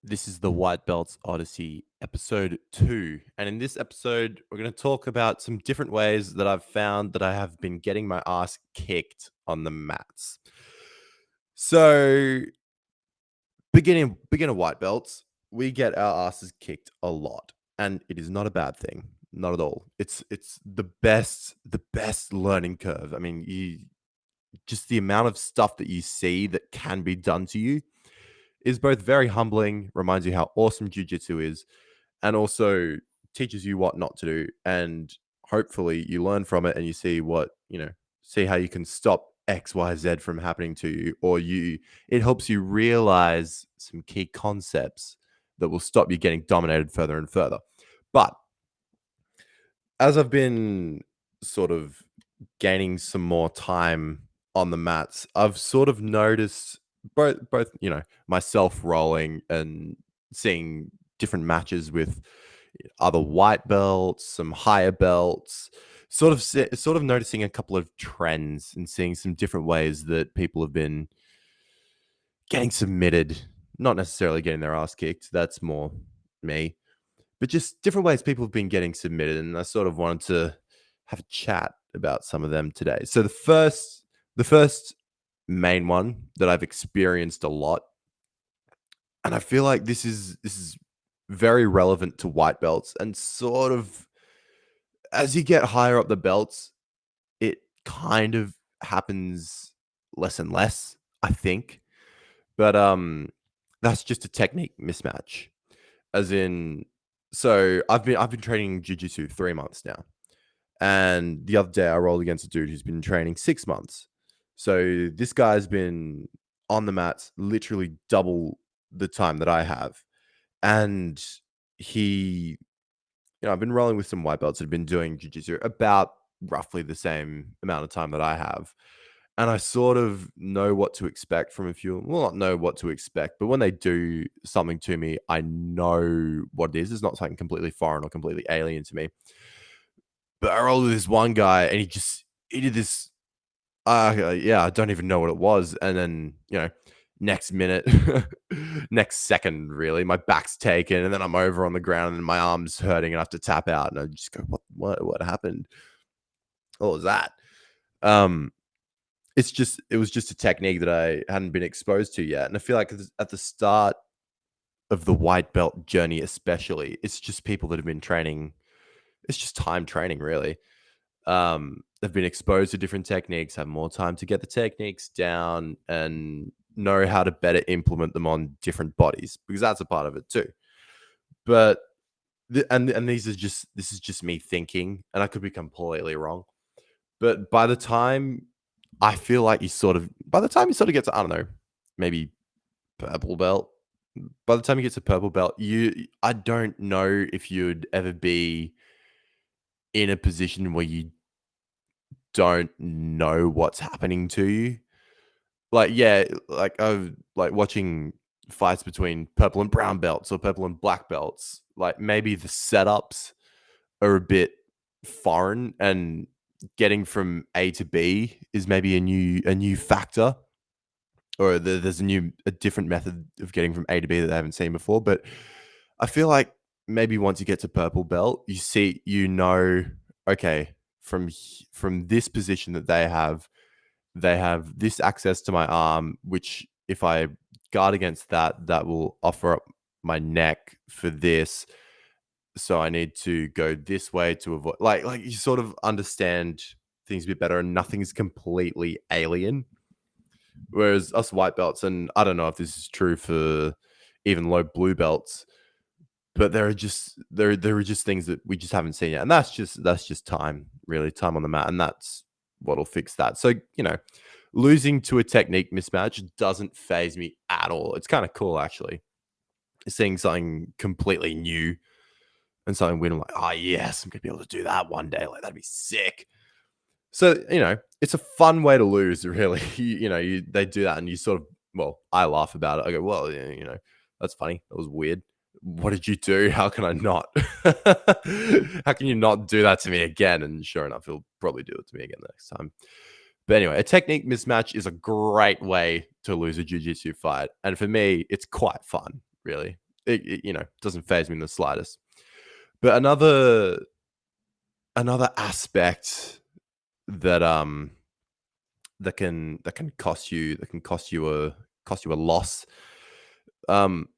This is the White Belts Odyssey, episode 2. And in this episode, we're going to talk about some different ways that I've found that I have been getting my ass kicked on the mats. So, beginner white belts, we get our asses kicked a lot, and it is not a bad thing, not at all. It's the best learning curve. I mean, you just the amount of stuff that you see that can be done to you is both very humbling, reminds you how awesome jiu-jitsu is, and also teaches you what not to do. And hopefully you learn from it and you see see how you can stop XYZ from happening to you, or it helps you realize some key concepts that will stop you getting dominated further and further. But as I've been sort of gaining some more time on the mats, I've sort of noticed both myself rolling and seeing different matches with other white belts, some higher belts, sort of noticing a couple of trends and seeing some different ways that people have been getting submitted, not necessarily getting their ass kicked. That's more me, but just different ways people have been getting submitted, and I sort of wanted to have a chat about some of them today. So the first main one that I've experienced a lot, and I feel like this is very relevant to white belts, and sort of as you get higher up the belts, it kind of happens less and less, I think. But that's just a technique mismatch. As in, so I've been training jiu-jitsu 3 months now. And the other day I rolled against a dude who's been training 6 months. So this guy's been on the mats literally double the time that I have. And he, I've been rolling with some white belts that have been doing jiu-jitsu about roughly the same amount of time that I have. And I sort of know what to expect from a few. Well, not know what to expect, but when they do something to me, I know what it is. It's not something completely foreign or completely alien to me. But I rolled with this one guy, and he did this. Yeah, I don't even know what it was. And then next minute, next second, really, my back's taken, and then I'm over on the ground, and my arm's hurting, and I have to tap out, and I just go, what happened? What was that? Um, it was just a technique that I hadn't been exposed to yet, and I feel like at the start of the white belt journey, especially, it's just people that have been training. It's just time training, really. They've been exposed to different techniques, have more time to get the techniques down, and know how to better implement them on different bodies, because that's a part of it too. But this is just me thinking, and I could be completely wrong. But I feel like by the time you sort of get to, I don't know, maybe purple belt. By the time you get to purple belt, I don't know if you'd ever be in a position where you don't know what's happening to you. Like, yeah, like watching fights between purple and brown belts or purple and black belts. Like, maybe the setups are a bit foreign, and getting from A to B is maybe a new factor, or there's a different method of getting from A to B that they haven't seen before. But I feel like maybe once you get to purple belt, okay, from this position that they have this access to my arm, which if I guard against that, that will offer up my neck for this. So I need to go this way to avoid, like you sort of understand things a bit better, and nothing's completely alien. Whereas us white belts, and I don't know if this is true for even low blue belts, but there are just things that we just haven't seen yet, and that's just time, really, time on the mat, and that's what'll fix that. So losing to a technique mismatch doesn't phase me at all. It's kind of cool, actually, seeing something completely new and something weird. I'm like, oh yes, I'm gonna be able to do that one day. Like, that'd be sick. So it's a fun way to lose, really. They do that, and you sort of, well, I laugh about it. I go, well, yeah, that's funny. That was weird. What did you do? How can I not? How can you not do that to me again? And sure enough, he'll probably do it to me again next time. But anyway, a technique mismatch is a great way to lose a jiu-jitsu fight. And for me, it's quite fun, really. doesn't phase me in the slightest. But another aspect that cost you a loss um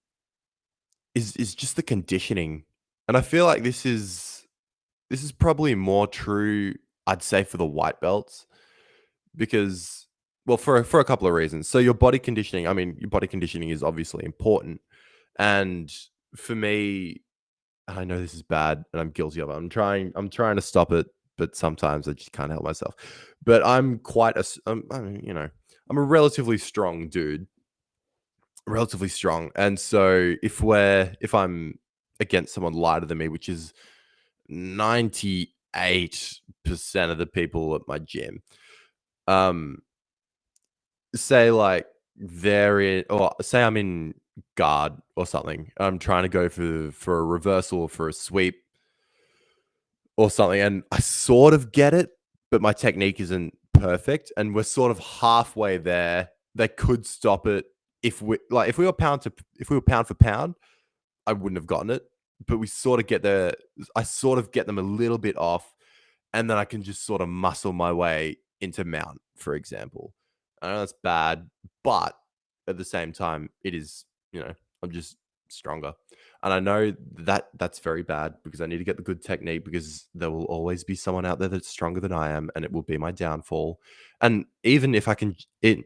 is just the conditioning. And I feel like this is probably more true, I'd say, for the white belts because, well, for a couple of reasons. So your body conditioning, I mean, your body conditioning is obviously important. And for me, I know this is bad and I'm guilty of it. I'm trying to stop it, but sometimes I just can't help myself. But I'm quite I mean, I'm a relatively strong dude, relatively strong. And so if I'm against someone lighter than me, which is 98% of the people at my gym, um, say like they're in, or say I'm in guard or something. I'm trying to go for a reversal or for a sweep or something, and I sort of get it, but my technique isn't perfect, and we're sort of halfway there. They could stop it if we were pound for pound, I wouldn't have gotten it, but we sort of get there. I sort of get them a little bit off, and then I can just sort of muscle my way into mount, for example. I know that's bad, but at the same time, it is, I'm just stronger. And I know that that's very bad because I need to get the good technique because there will always be someone out there that's stronger than I am, and it will be my downfall. And even if I can,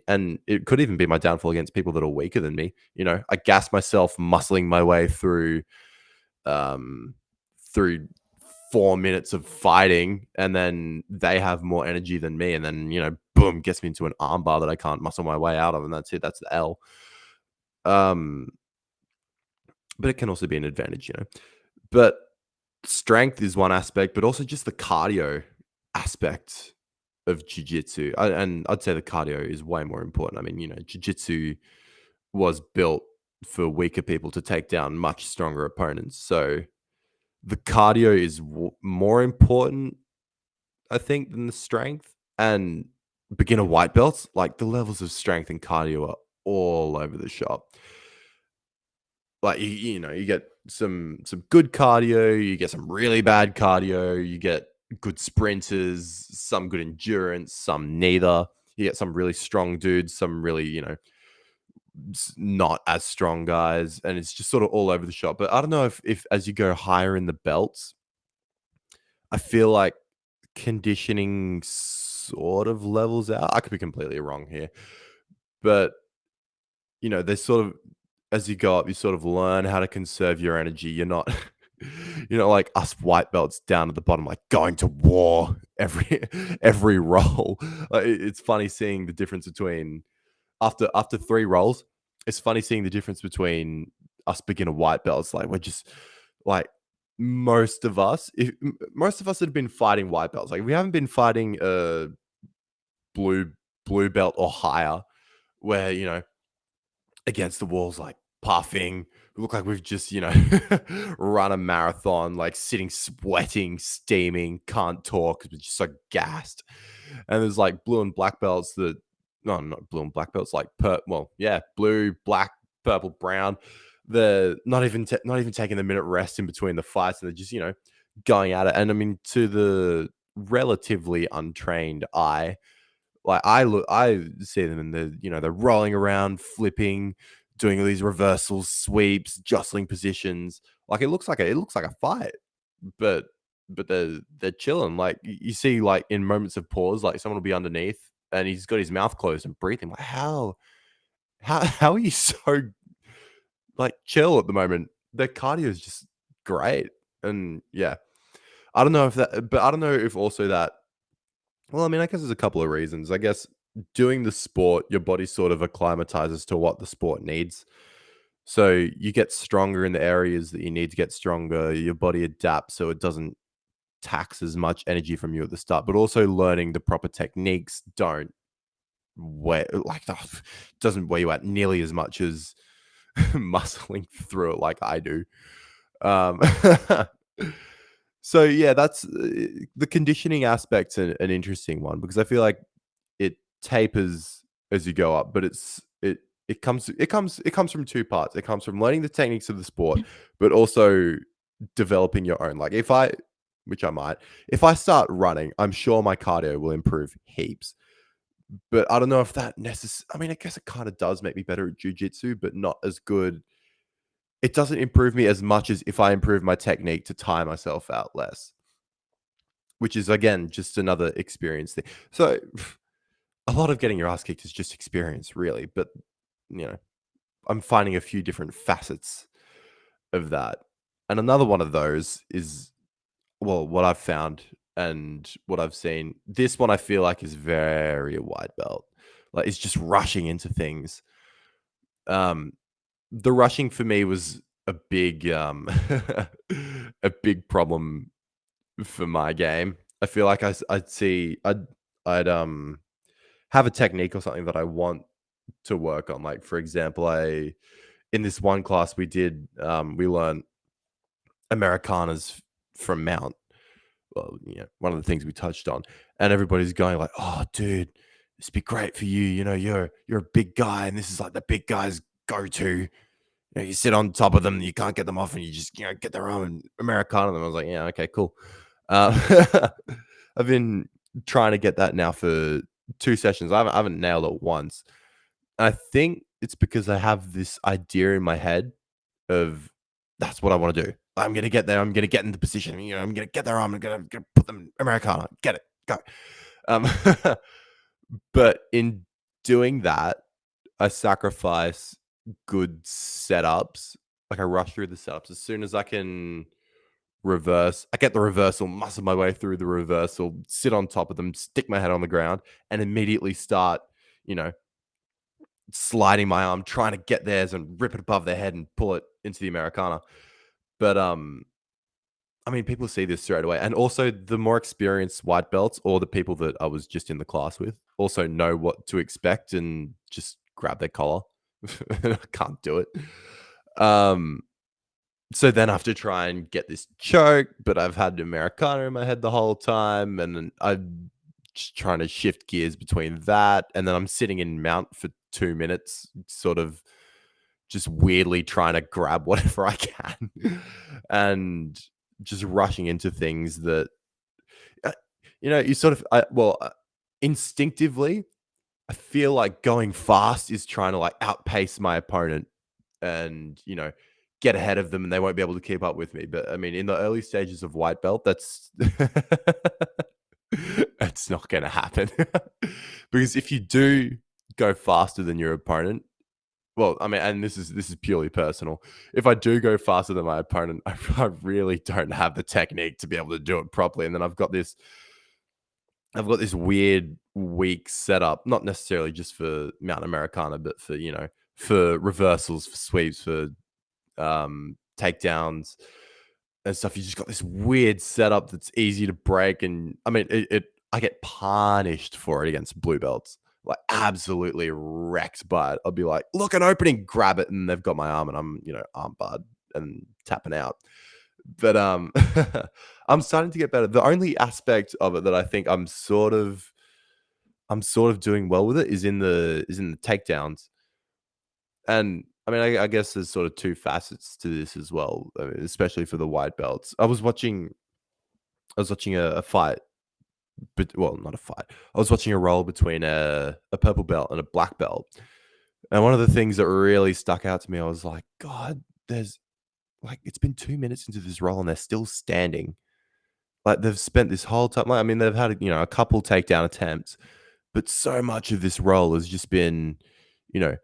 and it could even be my downfall against people that are weaker than me. I gas myself muscling my way um, through 4 minutes of fighting, and then they have more energy than me, and then boom, gets me into an armbar that I can't muscle my way out of, and that's it. That's the L. Um, but it can also be an advantage. But strength is one aspect, but also just the cardio aspect of jiu-jitsu. And I'd say the cardio is way more important. I mean, jiu-jitsu was built for weaker people to take down much stronger opponents. So the cardio is more important, I think, than the strength. And beginner white belts, like the levels of strength and cardio are all over the shop. Like you get some good cardio, you get some really bad cardio, you get good sprinters, some good endurance, some neither. You get some really strong dudes, some really not as strong guys, and it's just sort of all over the shop. But I don't know if as you go higher in the belts, I feel like conditioning sort of levels out. I could be completely wrong here, but there's sort of, as you go up, you sort of learn how to conserve your energy. You're not like us white belts down at the bottom, like going to war every every roll. Like, it's funny seeing the difference between after 3 rolls. It's funny seeing the difference between us beginner white belts. Like we're just like most of us that have been fighting white belts. Like we haven't been fighting blue blue belt or higher, where against the walls, like puffing. We look like we've just, run a marathon, like sitting, sweating, steaming, can't talk 'cause we're just so gassed. And there's like blue and black belts that, no, not blue and black belts, like blue, black, purple, brown. They're not even taking a minute rest in between the fights, and they're just, going at it. And I mean, to the relatively untrained eye, like I see them and they're rolling around, flipping, doing all these reversals, sweeps, jostling positions. Like it looks like a fight, but they're chilling. Like you see, like in moments of pause, like someone will be underneath and he's got his mouth closed and breathing. Like how are you so like chill at the moment? Their cardio is just great, and yeah, I don't know if that, but I don't know if also that, well, I mean, I guess there's a couple of reasons. I guess doing the sport, your body sort of acclimatizes to what the sport needs. So you get stronger in the areas that you need to get stronger. Your body adapts so it doesn't tax as much energy from you at the start, but also learning the proper techniques don't weigh like doesn't weigh you out nearly as much as muscling through it like I do. Um, so yeah, that's the conditioning aspect's an interesting one because I feel like it tapers as you go up, but it comes from 2 parts. It comes from learning the techniques of the sport, but also developing your own. Like, which I might, if I start running, I'm sure my cardio will improve heaps. But I don't know if that I mean, I guess it kinda does make me better at jujitsu, but not as good. It doesn't improve me as much as if I improve my technique to tire myself out less, which is, again, just another experience thing. So, a lot of getting your ass kicked is just experience, really, but, you know, I'm finding a few different facets of that. And another one of those is, well, what I've found and what I've seen. This one I feel like is very a white belt. Like, it's just rushing into things. Um, the rushing for me was a big a big problem for my game. I feel like I'd see I'd have a technique or something that I want to work on. Like, for example, I in this one class we learned Americanas from Mount. Well, one of the things we touched on, and everybody's going like, "Oh, dude, this would be great for you. You're a big guy, and this is like the big guys go to. You sit on top of them, you can't get them off, and you just get their arm and Americana them." I was like, "Yeah, okay, cool." Uh, I've been trying to get that now for 2 sessions. I haven't nailed it once. I think it's because I have this idea in my head of that's what I want to do. I'm gonna get there. I'm gonna get into position. I'm gonna get their arm. I'm gonna put them Americana. Get it. Go. Um, but in doing that, I sacrifice good setups. Like, I rush through the setups as soon as I can reverse. I get the reversal, muscle my way through the reversal, sit on top of them, stick my head on the ground, and immediately start, you know, sliding my arm, trying to get theirs and rip it above their head and pull it into the Americana. But I mean, people see this straight away, and also the more experienced white belts or the people that I was just in the class with also know what to expect and just grab their collar. I can't do it. Um, so then I have to try and get this choke, but I've had Americana in my head the whole time, and then I'm just trying to shift gears between that, and then I'm sitting in mount for 2 minutes, sort of just weirdly trying to grab whatever I can, and just rushing into things that uh, you sort of instinctively, I feel like going fast is trying to like outpace my opponent and get ahead of them, and they won't be able to keep up with me. But I mean, in the early stages of white belt, that's that's not going to happen. Because if you do go faster than your opponent, well, I mean, and this is purely personal. If I do go faster than my opponent, I really don't have the technique to be able to do it properly, and then I've got this weird weak setup, not necessarily just for Mount Americana, but for for reversals, for sweeps, for takedowns and stuff. You just got this weird setup that's easy to break, and I mean, I get punished for it against blue belts, like absolutely wrecked by it. I'll be like, "Look, an opening, grab it," and they've got my arm, and I'm arm barred and tapping out. But I'm starting to get better. The only aspect of it that I think I'm sort of doing well with it is in the takedowns. And I mean, I guess there's sort of two facets to this as well, I mean, especially for the white belts. I was watching a fight, but well, not a fight. I was watching a roll between a purple belt and a black belt. And one of the things that really stuck out to me, I was like, God, there's like it's been 2 minutes into this roll and they're still standing. Like, they've spent this whole time. Like, I mean, they've had a couple takedown attempts, but so much of this roll has just been, you know,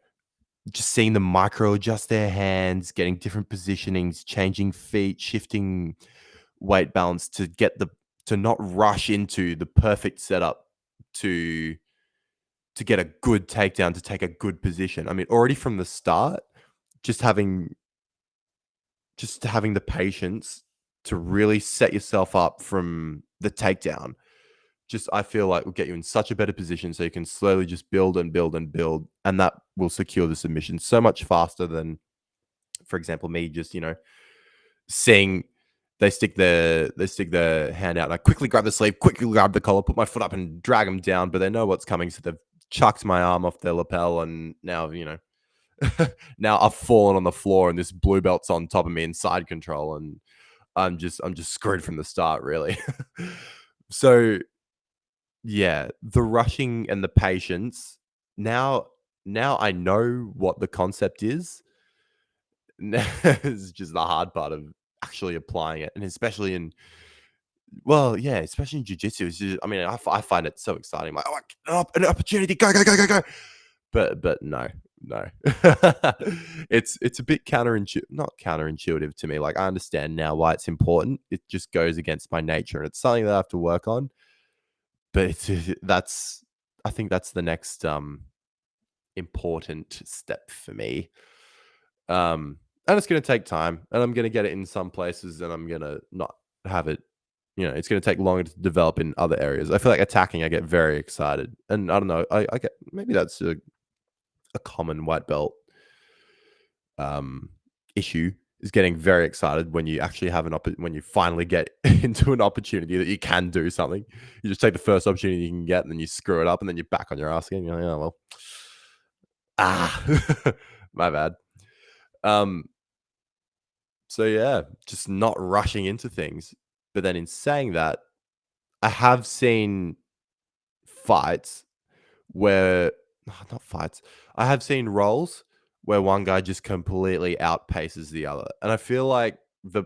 just seeing them micro adjust their hands, getting different positionings, changing feet, shifting weight balance to not rush into the perfect setup to to get a good takedown, to take a good position. I mean, already from the start, just having the patience to really set yourself up from the takedown, just I feel like will get you in such a better position so you can slowly just build and build and build, and that will secure the submission so much faster than, for example, me just, seeing they stick their hand out and I quickly grab the sleeve, quickly grab the collar, put my foot up and drag them down, but they know what's coming, so they've chucked my arm off their lapel, and now, Now I've fallen on the floor and this blue belt's on top of me in side control, and I'm just screwed from the start, really. So yeah, the rushing and the patience. Now, now I know what the concept is. Now it's just the hard part of actually applying it, and especially in well, yeah, especially in jiu-jitsu. I mean, I find it so exciting. Like, oh, an opportunity, go, go, go, go, go. But no, no. It's a bit not counterintuitive to me. Like I understand now why it's important. It just goes against my nature, and it's something that I have to work on. But that's I think that's the next important step for me. And it's going to take time, and I'm going to get it in some places, and I'm going to not have it. It's going to take longer to develop in other areas. I feel like attacking, I get very excited, and I don't know. I get maybe that's a common white belt um, issue is getting very excited when you actually have when you finally get into an opportunity that you can do something. You just take the first opportunity you can get, and then you screw it up, and then you're back on your ass again. You're like, oh well, my bad. Um, so yeah, just not rushing into things. But then in saying that, I have seen fights where not fights. I have seen roles where one guy just completely outpaces the other. And I feel like the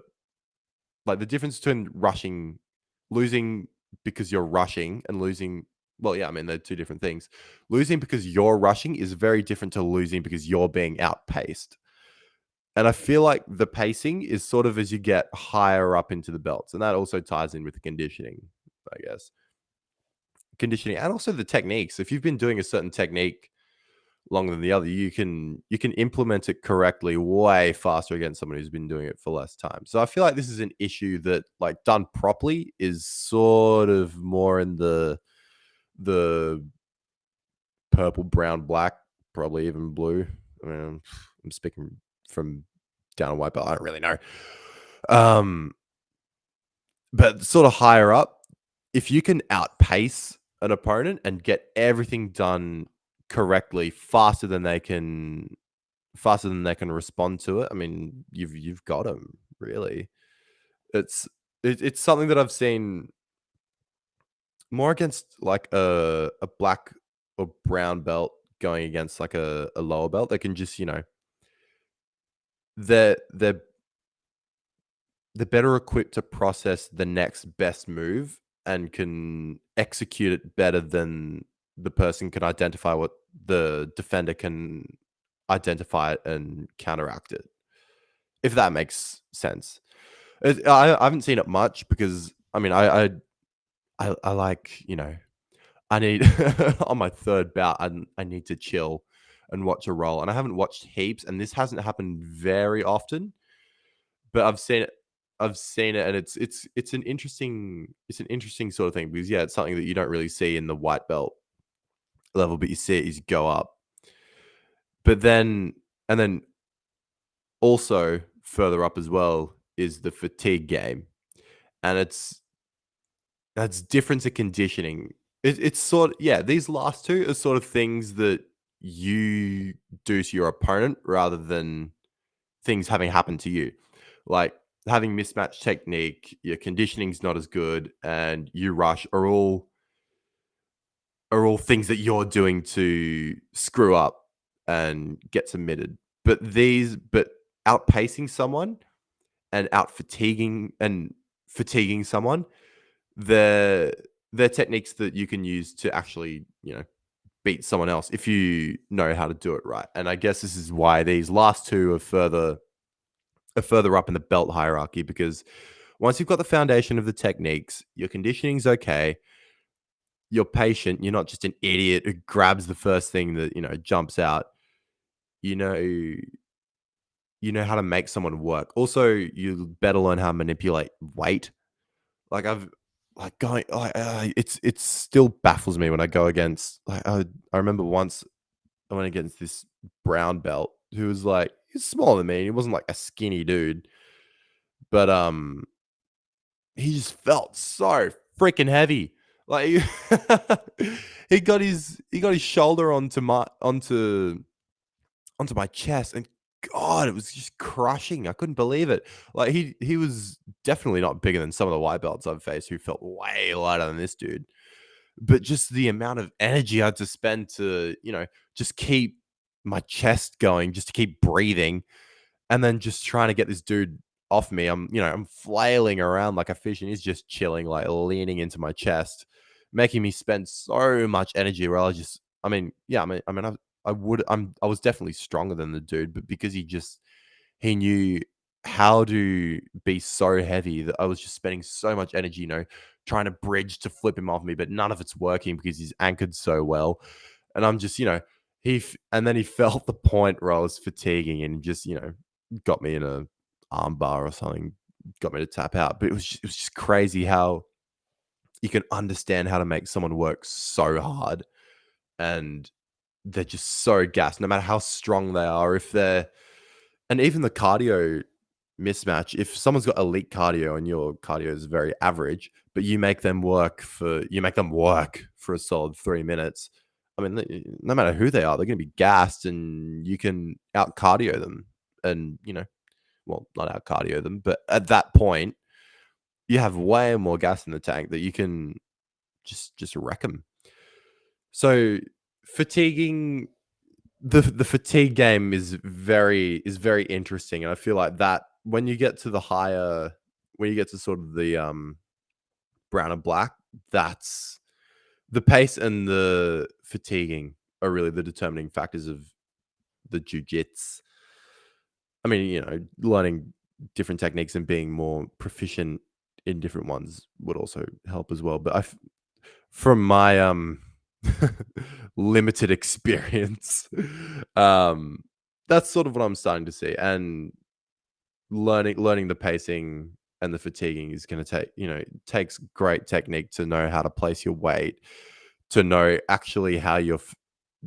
difference between losing because you're rushing and losing well, yeah, I mean they're two different things. Losing because you're rushing is very different to losing because you're being outpaced. And I feel like the pacing is sort of as you get higher up into the belts. And that also ties in with the conditioning, I guess. Conditioning and also the techniques. If you've been doing a certain technique longer than the other, you can implement it correctly way faster against someone who's been doing it for less time. So I feel like this is an issue that, like, done properly, is sort of more in the purple, brown, black, probably even blue. I mean, I'm speaking from down a white belt. I don't really know. Um, but sort of higher up, if you can outpace an opponent and get everything done correctly faster than they can respond to it. I mean, you've got them really. It's something that I've seen more against like a black or brown belt going against like a lower belt. They can just they're better equipped to process the next best move and can execute it better than the person can identify what the defender can identify it and counteract it. If that makes sense. I haven't seen it much because I mean I like I need on my third bout I need to chill and watch a roll, and I haven't watched heaps, and this hasn't happened very often, but I've seen it, and it's an interesting sort of thing because yeah, it's something that you don't really see in the white belt level, but you see it as you go up. But then and then also further up as well is the fatigue game, and that's different to conditioning. It's sort of yeah, these last two are sort of things that you do to your opponent rather than things having happened to you. Like having mismatched technique, your conditioning's not as good, and you rush are all things that you're doing to screw up and get submitted. But outpacing someone and fatiguing someone, they're they're techniques that you can use to actually, beat someone else if you know how to do it right. And I guess this is why these last two are further up in the belt hierarchy because once you've got the foundation of the techniques, your conditioning's okay, you're patient, you're not just an idiot who grabs the first thing that, jumps out. You know you know how to make someone work. Also, you better learn how to manipulate weight. Like I've like going like it's still baffles me when I go against like I remember once I went against this brown belt who was like he's smaller than me. He wasn't like a skinny dude, but he just felt so freaking heavy. Like he got his shoulder onto onto my chest, and God, it was just crushing. I couldn't believe it. Like, he was definitely not bigger than some of the white belts I've faced who felt way lighter than this dude. But just the amount of energy I had to spend to, just keep my chest going, just to keep breathing, and then just trying to get this dude off me. I'm flailing around like a fish, and he's just chilling, like leaning into my chest, making me spend so much energy. Where I was just, I mean, yeah, I was definitely stronger than the dude, but because he knew how to be so heavy that I was just spending so much energy, trying to bridge to flip him off me, but none of it's working because he's anchored so well. And I'm just, and then he felt the point where I was fatiguing and just, got me in a arm bar or something, got me to tap out. But it was just crazy how you can understand how to make someone work so hard and they're just so gassed, no matter how strong they are. And even the cardio mismatch, if someone's got elite cardio and your cardio is very average, but you make them work for a solid 3 minutes. I mean, no matter who they are, they're going to be gassed, and you can out cardio them, and well, not out cardio them, but at that point, you have way more gas in the tank that you can just wreck them. So fatiguing the fatigue game is very interesting, and I feel like that when you get to sort of the brown and black, that's the pace and the fatiguing are really the determining factors of the jiu-jitsu. I mean, learning different techniques and being more proficient in different ones would also help as well. But from my limited experience, um, that's sort of what I'm starting to see. And learning the pacing and the fatiguing is going to it takes great technique to know how to place your weight, to know actually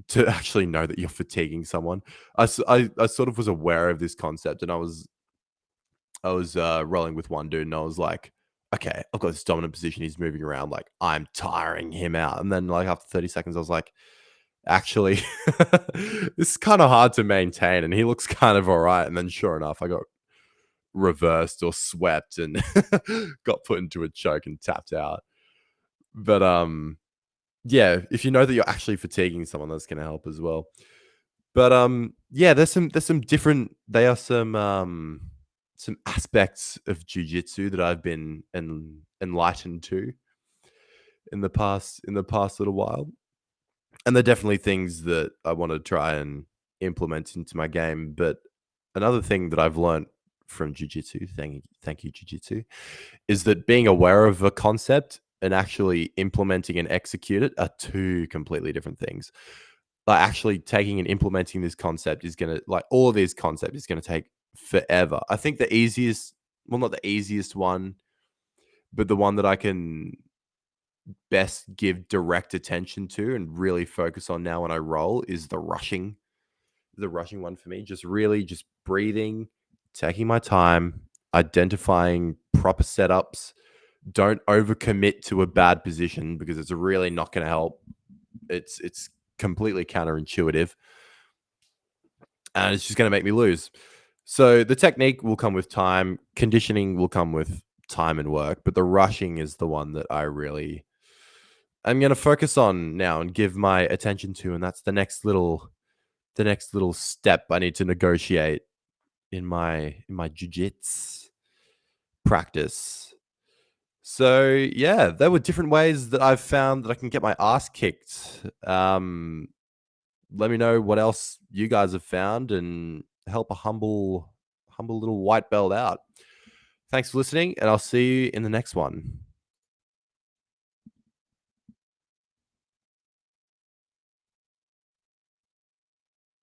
to actually know that you're fatiguing someone. I sort of was aware of this concept, and I was rolling with one dude, and I was like, okay, I've got this dominant position. He's moving around, like I'm tiring him out. And then, like after 30 seconds, I was like, actually, this is kind of hard to maintain, and he looks kind of all right. And then, sure enough, I got reversed or swept and got put into a choke and tapped out. But yeah, if you know that you're actually fatiguing someone, that's going to help as well. But yeah, there's some different there are some aspects of jujitsu that I've been enlightened to in the past little while. And they're definitely things that I want to try and implement into my game. But another thing that I've learned from jujitsu, thank you, jujitsu, is that being aware of a concept and actually implementing and execute it are two completely different things. Like actually taking and implementing this concept is gonna like all of these concepts is gonna take forever. I think the easiest, well, not the easiest one, but the one that I can best give direct attention to and really focus on now when I roll is the rushing. The rushing one for me, just really just breathing, taking my time, identifying proper setups. Don't overcommit to a bad position because it's really not going to help. It's completely counterintuitive, and it's just going to make me lose. So the technique will come with time, conditioning will come with time and work, but the rushing is the one that I'm going to focus on now and give my attention to, and that's the next little step I need to negotiate in my jiu-jitsu practice. So yeah, there were different ways that I've found that I can get my ass kicked. Let me know what else you guys have found and help a humble little white belt out. Thanks for listening, and I'll see you in the next one.